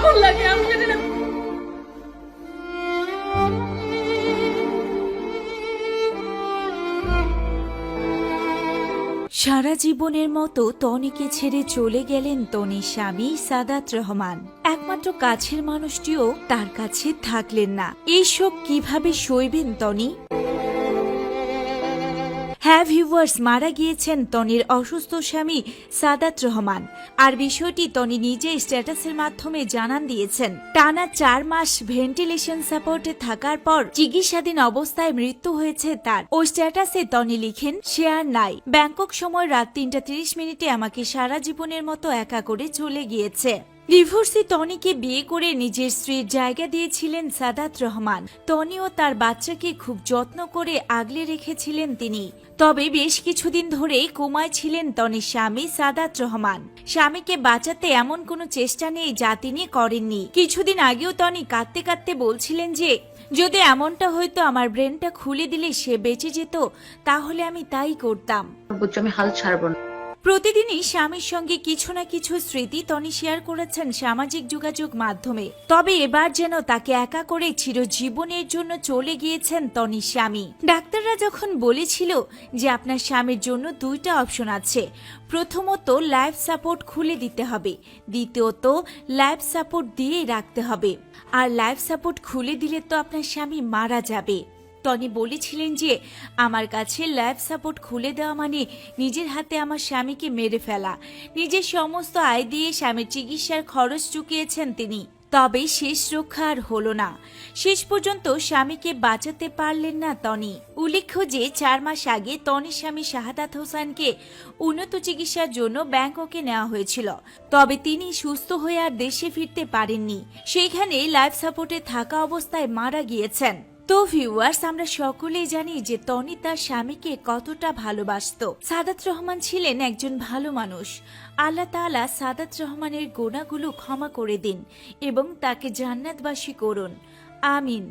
কেমন লাগে আমি জানি না। সারা জীবনের মতো তনিকে ছেড়ে চলে গেলেন তনির স্বামী সাদাত রহমান। একমাত্র কাছের মানুষটিও তার কাছে থাকলেন না। এইসব কিভাবে সইবেন তনি? হ্যাঁ ভিউয়ার্স, মারা গিয়েছেন তনির অসুস্থ স্বামী সাদাত রহমান। আর বিষয়টি তনি নিজে স্ট্যাটাসের মাধ্যমে জানান দিয়েছেন। টানা 4 মাস ভেন্টিলেশন সাপোর্টে থাকার পর চিকিৎসাধীন অবস্থায় মৃত্যু হয়েছে তার। ও স্ট্যাটাসে তনি লিখেন, সে আর নাই। ব্যাংকক সময় রাত 3:30 আমাকে সারা জীবনের মতো একা করে চলে গিয়েছে। ডিভোর্সি তনিকে বিয়ে করে নিজের স্ত্রীর জায়গা দিয়েছিলেন সাদাত রহমান। তনি ও তার বাচ্চাকে খুব যত্ন করে আগলে রেখেছিলেন তিনি। তবে বেশ কিছুদিন ধরেই কোমায় ছিলেন তনির স্বামী সাদাত রহমান। স্বামীকে বাঁচাতে এমন কোনো চেষ্টা নেই যা তিনি করেননি। কিছুদিন আগেও তনি কাঁদতে কাঁদতে বলছিলেন যে যদি এমনটা হয়তো আমার ব্রেনটা খুলে দিলে সে বেঁচে যেত, তাহলে আমি তাই করতাম। আমি হাল ছাড়বো না। প্রতিদিনই স্বামীর সঙ্গে কিছু না কিছু স্মৃতি তনি শেয়ার করেছেন সামাজিক যোগাযোগ মাধ্যমে। তবে এবার যেন তাকে একা করে চিরজীবনের জন্য চলে গিয়েছেন তনির স্বামী। ডাক্তাররা যখন বলেছিল যে আপনার স্বামীর জন্য 2টা অপশন আছে, প্রথমত লাইফ সাপোর্ট খুলে দিতে হবে, দ্বিতীয়ত লাইফ সাপোর্ট দিয়েই রাখতে হবে। আর লাইফ সাপোর্ট খুলে দিলে তো আপনার স্বামী মারা যাবে। তনি বলেছিলেন যে আমার কাছে লাইফ সাপোর্ট খুলে দেওয়া মানে নিজের হাতে আমার স্বামীকে মেরে ফেলা। নিজের সমস্ত আয় দিয়ে স্বামীর চিকিৎসার খরচ চুকিয়েছেন তিনি। তবে শেষ রক্ষা আর হলো না। শেষ পর্যন্ত স্বামীকে বাঁচাতে পারলেন না তনি। উল্লেখ্য যে 4 মাস আগে তনির স্বামী শাহাদাত হোসেনকে উন্নত চিকিৎসার জন্য ব্যাংককে নেওয়া হয়েছিল। তবে তিনি সুস্থ হয়ে আর দেশে ফিরতে পারেননি। সেইখানে লাইফ সাপোর্টে থাকা অবস্থায় মারা গিয়েছেন। তো ভিউয়ার্স, আমরা সকলেই জানি যে তনি তার স্বামীকে কতটা ভালোবাসত। সাদাত রহমান ছিলেন একজন ভালো মানুষ। আল্লাহ তাআলা সাদাত রহমানের গুনাহগুলো ক্ষমা করে দিন এবং তাকে জান্নাতবাসী করুন। আমিন।